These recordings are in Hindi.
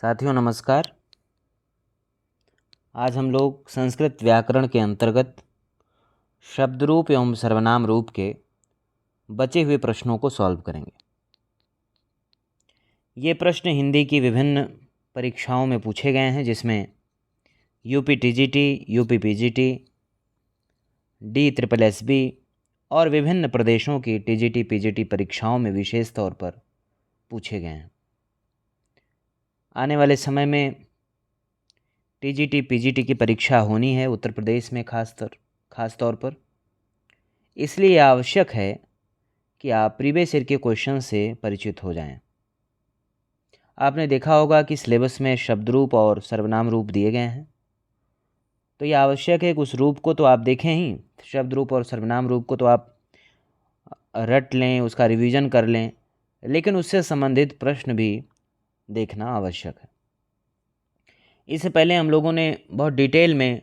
साथियों नमस्कार। आज हम लोग संस्कृत व्याकरण के अंतर्गत शब्द रूप एवं सर्वनाम रूप के बचे हुए प्रश्नों को सॉल्व करेंगे। ये प्रश्न हिंदी की विभिन्न परीक्षाओं में पूछे गए हैं, जिसमें UP TGT, UP PGT, DSSB और विभिन्न प्रदेशों की टीजीटी पीजीटी परीक्षाओं में विशेष तौर पर पूछे गए हैं। आने वाले समय में टीजीटी पीजीटी की परीक्षा होनी है उत्तर प्रदेश में खास तौर पर। इसलिए आवश्यक है कि आप प्रीवियस ईयर के क्वेश्चन से परिचित हो जाएं। आपने देखा होगा कि सिलेबस में शब्द रूप और सर्वनाम रूप दिए गए हैं, तो ये आवश्यक है कि उस रूप को तो आप देखें ही, शब्द रूप और सर्वनाम रूप को तो आप रट लें, उसका रिवीजन कर लें, लेकिन उससे संबंधित प्रश्न भी देखना आवश्यक है। इससे पहले हम लोगों ने बहुत डिटेल में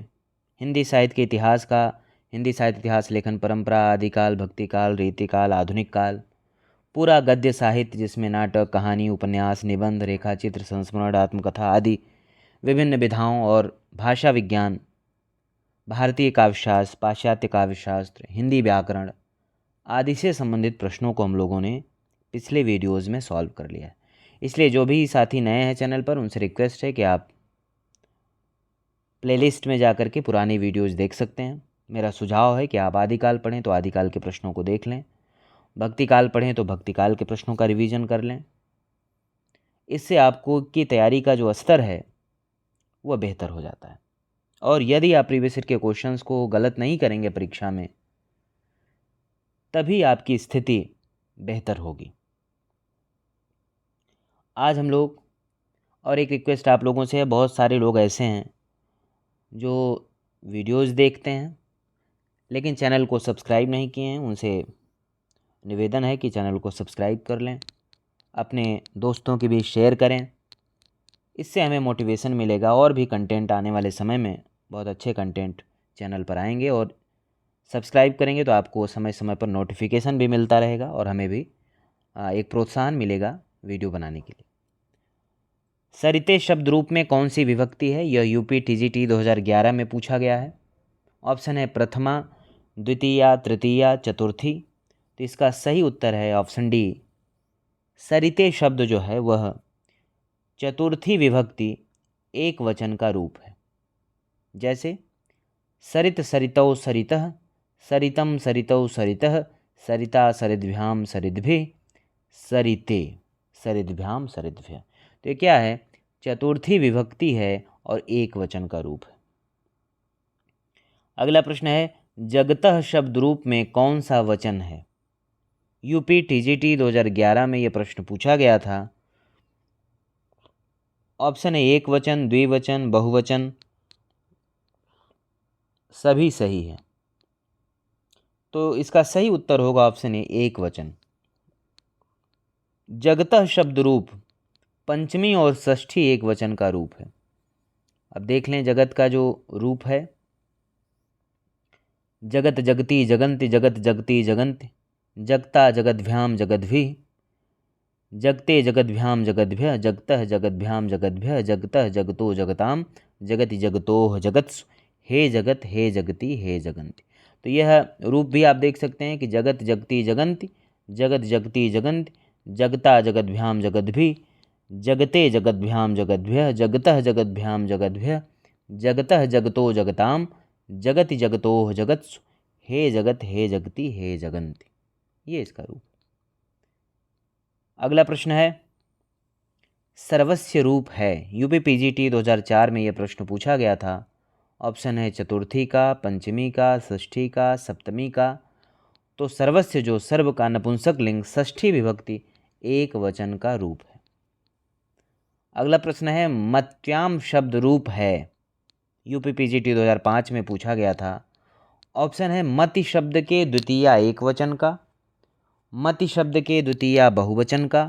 हिंदी साहित्य के इतिहास का, हिंदी साहित्य इतिहास लेखन परंपरा, आदिकाल, भक्तिकाल, रीतिकाल, आधुनिक काल, पूरा गद्य साहित्य जिसमें नाटक, कहानी, उपन्यास, निबंध, रेखाचित्र, संस्मरण, आत्मकथा आदि विभिन्न विधाओं और भाषा विज्ञान, भारतीय काव्यशास्त्र, पाश्चात्य काव्यशास्त्र, हिंदी व्याकरण आदि से संबंधित प्रश्नों को हम लोगों ने पिछले वीडियोज़ में सॉल्व कर लिया है। इसलिए जो भी साथी नए हैं चैनल पर, उनसे रिक्वेस्ट है कि आप प्लेलिस्ट में जाकर के पुरानी वीडियोज़ देख सकते हैं। मेरा सुझाव है कि आप आदिकाल पढ़ें तो आदिकाल के प्रश्नों को देख लें, भक्तिकाल पढ़ें तो भक्तिकाल के प्रश्नों का रिवीजन कर लें। इससे आपको की तैयारी का जो स्तर है वह बेहतर हो जाता है। और यदि आप प्रीवियस ईयर के क्वेश्चंस को गलत नहीं करेंगे परीक्षा में, तभी आपकी स्थिति बेहतर होगी। आज हम लोग, और एक रिक्वेस्ट आप लोगों से है, बहुत सारे लोग ऐसे हैं जो वीडियोज़ देखते हैं लेकिन चैनल को सब्सक्राइब नहीं किए हैं। उनसे निवेदन है कि चैनल को सब्सक्राइब कर लें, अपने दोस्तों के बीच शेयर करें। इससे हमें मोटिवेशन मिलेगा और भी कंटेंट आने वाले समय में बहुत अच्छे कंटेंट चैनल पर आएंगे। और सब्सक्राइब करेंगे तो आपको समय समय पर नोटिफिकेशन भी मिलता रहेगा और हमें भी एक प्रोत्साहन मिलेगा वीडियो बनाने के लिए। सरिते शब्द रूप में कौन सी विभक्ति है? यह यूपी टीजीटी 2011 में पूछा गया है। ऑप्शन है प्रथमा, द्वितीया, तृतीया, चतुर्थी। तो इसका सही उत्तर है ऑप्शन डी। सरिते शब्द जो है वह चतुर्थी विभक्ति एक वचन का रूप है। जैसे सरित सरितौ सरितः, सरितम सरितौ सरितः, सरिता सरिद्भ्याम सरिद्भिः, सरिते सरिद्भ्याम सरिद्भ्यः। तो ये क्या है? चतुर्थी विभक्ति है और एक वचन का रूप है। अगला प्रश्न है, जगतः शब्द रूप में कौन सा वचन है? यूपी टीजीटी 2011 में यह प्रश्न पूछा गया था। ऑप्शन है एक वचन, द्विवचन, बहुवचन, सभी सही है। तो इसका सही उत्तर होगा ऑप्शन ए, एक वचन। जगतः शब्द रूप पंचमी और षष्ठी एक वचन का रूप है। अब देख लें जगत का जो रूप है, जगत जगति जगन्ति, जगत जगति जगन्ति, जगता जगद्भ्याम जगद्भिः, जगते जगद्भ्याम जगद्भ्यः, जगतः जगद्भ्याम जगद्भ्यः, जगतः जगतो जगताम, जगति जगतोः जगत्सु, हे जगत हे जगति हे जगन्ति। तो यह रूप भी आप देख सकते हैं कि जगत जगति जगन्ति, जगत जगति जगन्ति, जगता जगद्भ्याम जगद्भिः, जगते जगद्भ्याम जगद्भ्यः, जगतः जगद्भ्याम जगद्भ्यः, जगतः जगतो जगताम, जगति जगतोः जगत्सु, हे जगत हे जगति हे जगन्ति। ये इसका रूप। अगला प्रश्न है, सर्वस्य रूप है। यूपी पीजीटी 2004 में यह प्रश्न पूछा गया था। ऑप्शन है चतुर्थी का, पंचमी का, षष्ठी का, सप्तमी का। तो सर्वस्य जो सर्व का नपुंसक लिंग षष्ठी विभक्ति एक वचन का रूप है। अगला प्रश्न है, मत्याम शब्द रूप है। यूपी पीजीटी 2005 में पूछा गया था। ऑप्शन है मति शब्द के द्वितीया एक वचन का, मति शब्द के द्वितीया बहुवचन का,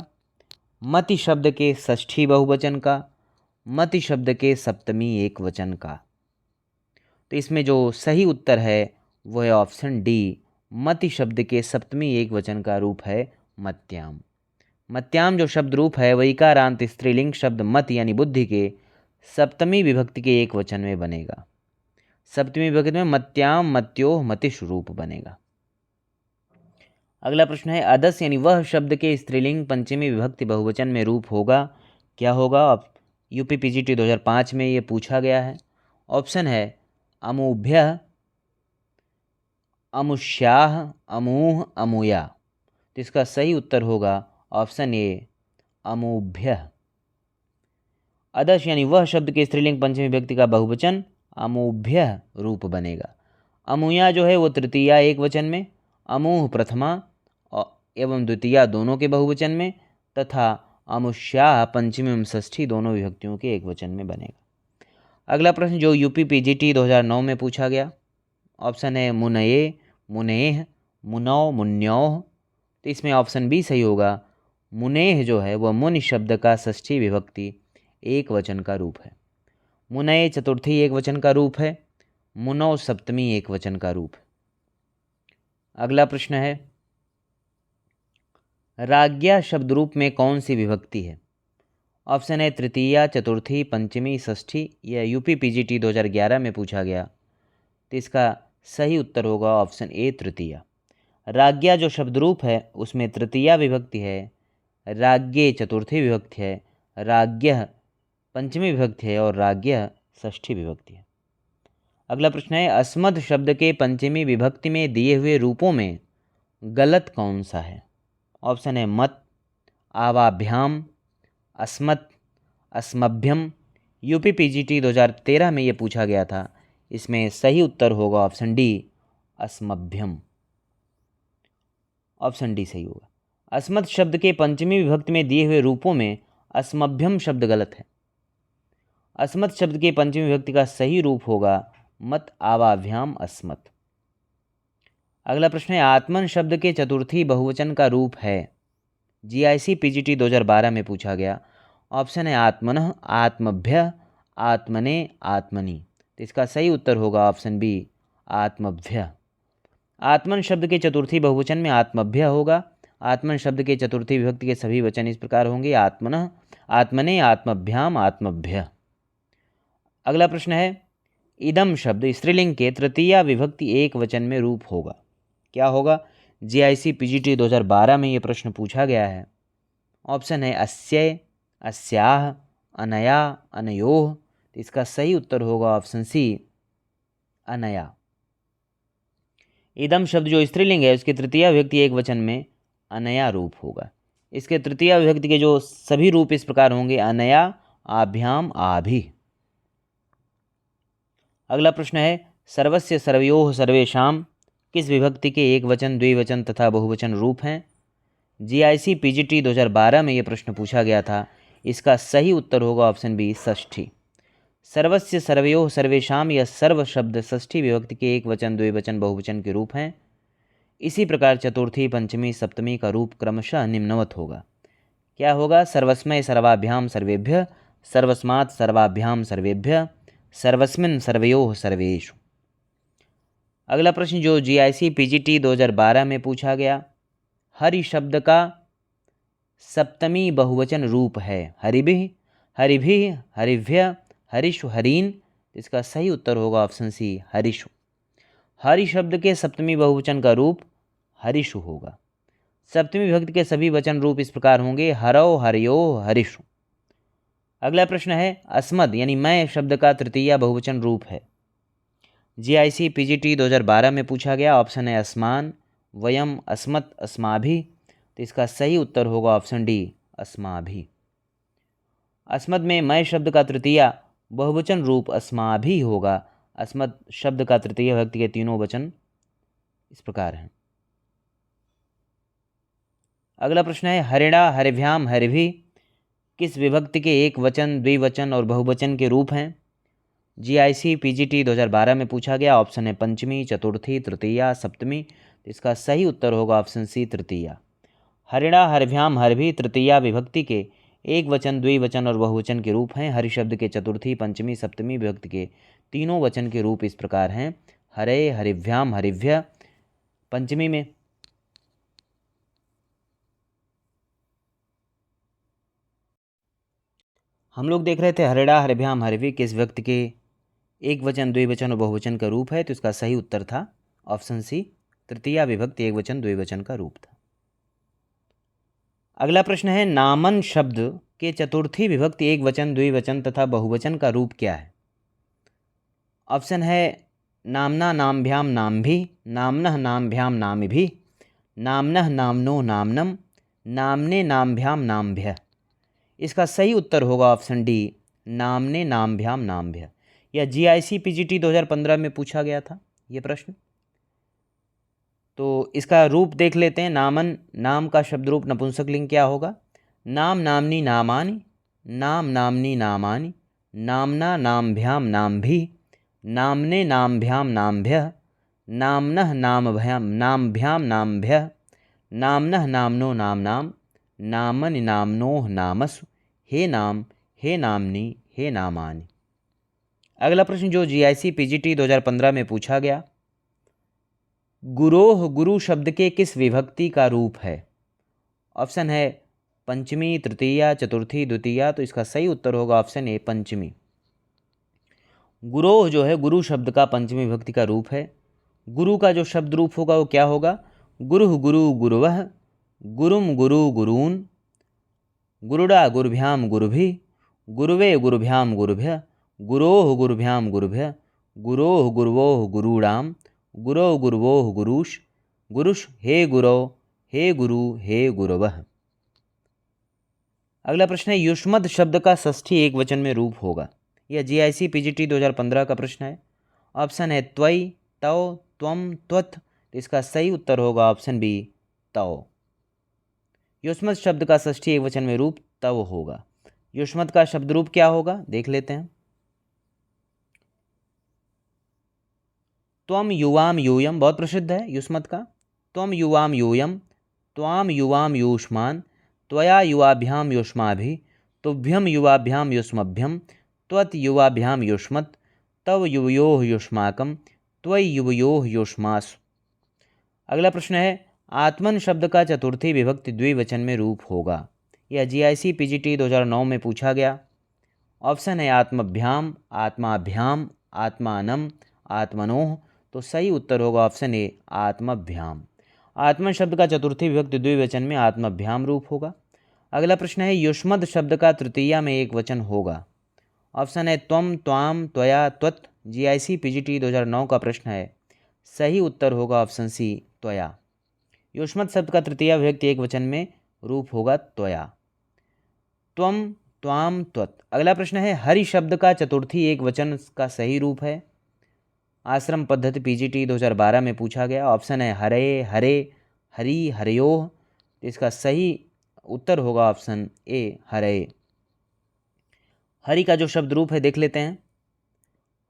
मति शब्द के षष्ठी बहुवचन का, मति शब्द के सप्तमी एक वचन का। तो इसमें जो सही उत्तर है वह है ऑप्शन डी, मति शब्द के सप्तमी एक वचन का रूप है मत्याम। मत्याम जो शब्द रूप है वह इकारांत स्त्रीलिंग शब्द मत यानी बुद्धि के सप्तमी विभक्ति के एक वचन में बनेगा। सप्तमी विभक्ति में मत्याम मत्यो मतिश रूप बनेगा। अगला प्रश्न है अदस यानी वह शब्द के स्त्रीलिंग पंचमी विभक्ति बहुवचन में रूप होगा। क्या होगा? यूपी पीजीटी 2005 में ये पूछा गया है। ऑप्शन है अमूभ्य, अमुष्याह, अमूह, अमूया। तो इसका सही उत्तर होगा ऑप्शन ए अमूभ्य। अदश यानी वह शब्द के स्त्रीलिंग पंचमी विभक्ति का बहुवचन अमूभ्य रूप बनेगा। अमूया जो है वो तृतीया एक वचन में, अमूह प्रथमा एवं द्वितीया दोनों के बहुवचन में तथा अमुष्याह पंचमी एवं षष्ठी दोनों विभक्तियों के एक वचन में बनेगा। अगला प्रश्न जो यूपी पीजीटी 2009 में पूछा गया, ऑप्शन है मुनये, मुनेह, मुनौ, मुन्योह। तो इसमें ऑप्शन बी सही होगा। मुनेह जो है वह मुनि शब्द का षष्ठी विभक्ति एक वचन का रूप है। मुनये चतुर्थी एक वचन का रूप है, मुनौ सप्तमी एक वचन का रूप है। अगला प्रश्न है राज्ञा शब्द रूप में कौन सी विभक्ति है? ऑप्शन है तृतीया, चतुर्थी, पंचमी, षष्ठी। यह यूपी पीजीटी 2011 में पूछा गया। तो इसका सही उत्तर होगा ऑप्शन ए तृतीया। राज्ञा जो शब्द रूप है उसमें तृतीया विभक्ति है, राज्ञे चतुर्थी विभक्ति है, राज्ञः पंचमी विभक्ति है और राज्ञः षष्ठी विभक्ति है। अगला प्रश्न है अस्मद शब्द के पंचमी विभक्ति में दिए हुए रूपों में गलत कौन सा है? ऑप्शन है मत, आवाभ्याम, अस्मत्, अस्मभ्यम। यूपी पीजीटी 2013 में ये पूछा गया था। इसमें सही उत्तर होगा ऑप्शन डी अस्मभ्यम। ऑप्शन डी सही होगा। अस्मत् शब्द के पंचमी विभक्ति में दिए हुए रूपों में अस्मभ्यम शब्द गलत है। अस्मत् शब्द के पंचमी विभक्ति का सही रूप होगा मत, आवाभ्याम, अस्मत्। अगला प्रश्न है आत्मन शब्द के चतुर्थी बहुवचन का रूप है। जीआईसी पीजीटी 2012 में पूछा गया। ऑप्शन है आत्मनः, आत्मभ्य, आत्मने, आत्मनि। तो इसका सही उत्तर होगा ऑप्शन बी आत्मभ्य। आत्मन शब्द के चतुर्थी बहुवचन में आत्मभ्य होगा। आत्मन शब्द के चतुर्थी विभक्ति के सभी वचन इस प्रकार होंगे आत्मनः, आत्मने, आत्मभ्याम, आत्मभ्य। अगला प्रश्न है इदम शब्द स्त्रीलिंग के तृतीया विभक्ति एक वचन में रूप होगा। क्या होगा? जीआईसी पीजीटी 2012 में ये प्रश्न पूछा गया है। ऑप्शन है अस्य, अस्याह, अनया, अनयोह। तो इसका सही उत्तर होगा ऑप्शन सी अनया। इदम शब्द जो स्त्रीलिंग है उसकी तृतीया विभक्ति एक वचन में अनया रूप होगा। इसके तृतीया विभक्ति के जो सभी रूप इस प्रकार होंगे अनया, आभ्याम, आभि। अगला प्रश्न है सर्वस्य, सर्वयोः, सर्वेषां किस विभक्ति के एक वचन, द्विवचन तथा बहुवचन रूप हैं? जीआईसी पीजीटी 2012 में ये प्रश्न पूछा गया था। इसका सही उत्तर होगा ऑप्शन बी षष्ठी। सर्वस्य, सर्वयोः, सर्वेषां यह सर्व शब्द षष्ठी विभक्ति के एक वचन, द्विवचन, बहुवचन के रूप हैं। इसी प्रकार चतुर्थी, पंचमी, सप्तमी का रूप क्रमशः निम्नवत होगा। क्या होगा? सर्वस्मै, सर्वाभ्याम, सर्वेभ्य, सर्वस्मात्, सर्वाभ्याम, सर्वेभ्य, सर्वस्मिन्, सर्वयोः, सर्वेषु। अगला प्रश्न जो जीआईसी पीजीटी 2012 में पूछा गया, हरि शब्द का सप्तमी बहुवचन रूप है। हरिभिः, हरिभिः, हरिभ्य, हरिषु, हरीन। इसका सही उत्तर होगा ऑप्शन सी हरिषु। हरि शब्द के सप्तमी बहुवचन का रूप हरिषु होगा। सप्तमी विभक्ति के सभी वचन रूप इस प्रकार होंगे हरौ, हरियो, हरिषु। अगला प्रश्न है अस्मद यानी मैं शब्द का तृतीया बहुवचन रूप है। जीआईसी पीजीटी 2012 में पूछा गया। ऑप्शन है अस्मान, वयम, अस्मत्, अस्माभि। तो इसका सही उत्तर होगा ऑप्शन डी अस्माभि। अस्मद में मैं शब्द का तृतीया बहुवचन रूप अस्माभि होगा। अस्मद शब्द का तृतीय विभक्ति के तीनों वचन इस प्रकार हैं। अगला प्रश्न है हरिणा, हरिभ्याम, हरिभि किस विभक्ति के एक वचन, द्विवचन और बहुवचन के रूप हैं? जीआईसी पीजीटी 2012 में पूछा गया। ऑप्शन है पंचमी, चतुर्थी, तृतीया, सप्तमी। इसका सही उत्तर होगा ऑप्शन सी तृतीया। हरिणा, हरिभ्याम, हरिभि तृतीया विभक्ति के एक वचन, द्विवचन और बहुवचन के रूप हैं। हरि शब्द के चतुर्थी, पंचमी, सप्तमी विभक्ति के तीनों वचन के रूप इस प्रकार हैं हरे, हरिभ्याम, हरिभ्य। पंचमी में हम लोग देख रहे थे हरिड़ा हरिभ्याम हरिभी किस व्यक्ति के एक वचन द्विवचन और बहुवचन का रूप है, तो इसका सही उत्तर था ऑप्शन सी, तृतीया विभक्ति एक वचन द्विवचन का रूप था। अगला प्रश्न है नामन शब्द के चतुर्थी विभक्ति एक वचन द्विवचन तथा बहुवचन का रूप क्या है? ऑप्शन है नामना नामभ्याम नामभि, नामनः नामभ्याम नामिभि, नामनः नामनो नामनम, नामने नामभ्याम नामभ्यः। इसका सही उत्तर होगा ऑप्शन डी, नामने नामभ्याम नामभ्यः। यह GIC PGT 2015 में पूछा गया था ये प्रश्न। तो इसका रूप देख लेते हैं। नामन, नाम का शब्द रूप नपुंसकलिंग क्या होगा? नाम नामनी नामानि, नाम नामनी नामानि, नामना नामभ्याम नामभि, नामने नामभ्याम नामभ्यः, नामनः नामभ्याम नामभ्याम नामभ्यः, नामनः नामनो नामनाम, नामनि नामनोः नामसु, हे नाम, हे नामनी, हे नामानि। अगला प्रश्न जो GIC PGT 2015 में पूछा गया, गुरोह गुरु शब्द के किस विभक्ति का रूप है? ऑप्शन है पंचमी, तृतीया, चतुर्थी, द्वितीया। तो इसका सही उत्तर होगा ऑप्शन ए, पंचमी। गुरोह जो है गुरु शब्द का पंचमी विभक्ति का रूप है। गुरु का जो शब्द रूप होगा वो क्या होगा? गुरुः गुरु गुरुवः, गुरुम गुरु गुरून्, गुरुडा गुरुभ्याम गुरुभिः, गुरुवे गुरुभ्याम गुरुभ्यः, गुरोः गुरुभ्याम गुरुभ्यः, गुरोः गुरुवोः गुरूणाम, गुरो गुरुवोः गुरुष, गुरुष हे गुरो, हे गुरु, हे गुरवः। अगला प्रश्न है युष्मद् शब्द का षष्ठी एक वचन में रूप होगा। यह GIC PGT 2015 का प्रश्न है। ऑप्शन है त्वयि, तौ, त्वम, त्वत्। तो इसका सही उत्तर होगा ऑप्शन बी, तौ। युष्मद् शब्द का षष्ठी एक वचन में रूप तव होगा। युष्मद् का शब्द रूप क्या होगा देख लेते हैं। त्वम युवाम यूयम बहुत प्रसिद्ध है युष्मद् का। त्वम युवाम यूयम, त्वाम युवाम युष्मान, त्वया युवाभ्याम युष्माभिः, तुभ्यम युवाभ्याम युष्मभ्यम, त्वत् युवाभ्याम युष्मत्, तव युवयोः युष्माकं, त्वयि युवयोः युष्मासु। अगला प्रश्न है आत्मन शब्द का चतुर्थी विभक्ति द्विवचन में रूप होगा। यह GIC PGT 2009 में पूछा गया। ऑप्शन है आत्मभ्याम, आत्माभ्याम, आत्मानम, आत्मनोः। तो सही उत्तर होगा ऑप्शन ए, आत्मभ्याम। आत्मन शब्द का चतुर्थी विभक्ति द्विवचन में आत्मभ्याम रूप होगा। अगला प्रश्न है युष्मद् शब्द का तृतीया में एक वचन होगा। ऑप्शन है त्वम, त्वाम, त्वया, त्वत्। GIC PGT 2009 का प्रश्न है। सही उत्तर होगा ऑप्शन सी, त्वया। युष्मद् शब्द का तृतीया विभक्ति एक वचन में रूप होगा त्वया। त्वम, त्वाम, त्वत्। अगला प्रश्न है हरि शब्द का चतुर्थी एक वचन का सही रूप है। आश्रम पद्धति PGT 2012 में पूछा गया। ऑप्शन है हरे, हरे, हरि, हरयोः। इसका सही उत्तर होगा ऑप्शन ए, हरे। हरि का जो शब्द रूप है देख लेते हैं।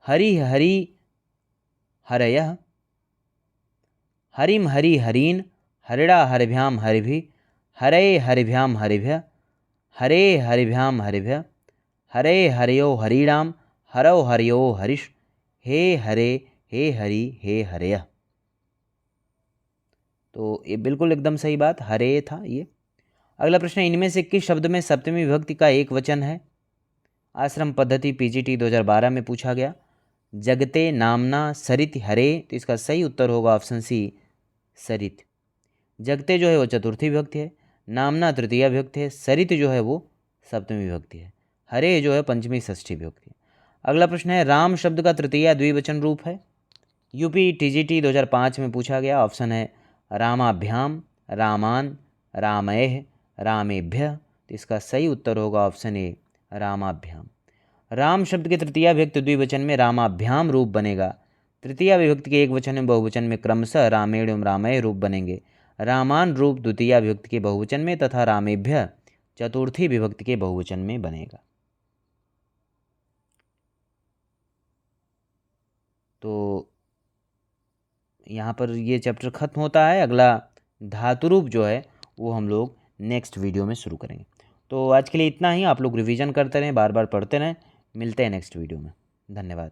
हरि हरि हरयः, हरिम हरि हरीन्, हरिड़ा हरिभ्याम हरिभिः, हरे हरिभ्याम हरिभ्यः, हरे हरिभ्याम हरिभ्यः, हरे हरयो हरीणाम, हरौ हरयो हरिष, हे हरे, हे हरि, हे हरयः। तो ये बिल्कुल एकदम सही बात, हरे था ये। अगला प्रश्न इनमें से किस शब्द में सप्तमी विभक्ति का एक वचन है? आश्रम पद्धति PGT 2012 में पूछा गया। जगते, नामना, सरित, हरे। तो इसका सही उत्तर होगा ऑप्शन सी, सरित। जगते जो है वो चतुर्थी विभक्ति है, नामना तृतीया विभक्ति है, सरित जो है वो सप्तमी विभक्ति है, हरे जो है पंचमी षष्ठी विभक्ति है। अगला प्रश्न है राम शब्द का तृतीया द्विवचन रूप है। UP TGT 2005 में पूछा गया। ऑप्शन है रामाभ्याम, रामान, रामैः, रामेभ्यः। तो इसका सही उत्तर होगा ऑप्शन ए, रामाभ्याम। राम शब्द के तृतीया विभक्ति द्विवचन में रामाभ्याम रूप बनेगा। तृतीया विभक्ति के एक वचन में बहुवचन में क्रमशः रामेण एवं रामय रूप बनेंगे। रामान रूप द्वितीया विभक्ति के बहुवचन में तथा रामेभ्य चतुर्थी विभक्ति के बहुवचन में बनेगा। तो यहाँ पर ये चैप्टर खत्म होता है। अगला धातुरूप जो है वो हम लोग नेक्स्ट वीडियो में शुरू करेंगे। तो आज के लिए इतना ही। आप लोग रिवीजन करते रहें, बार बार पढ़ते रहें। मिलते हैं नेक्स्ट वीडियो में। धन्यवाद।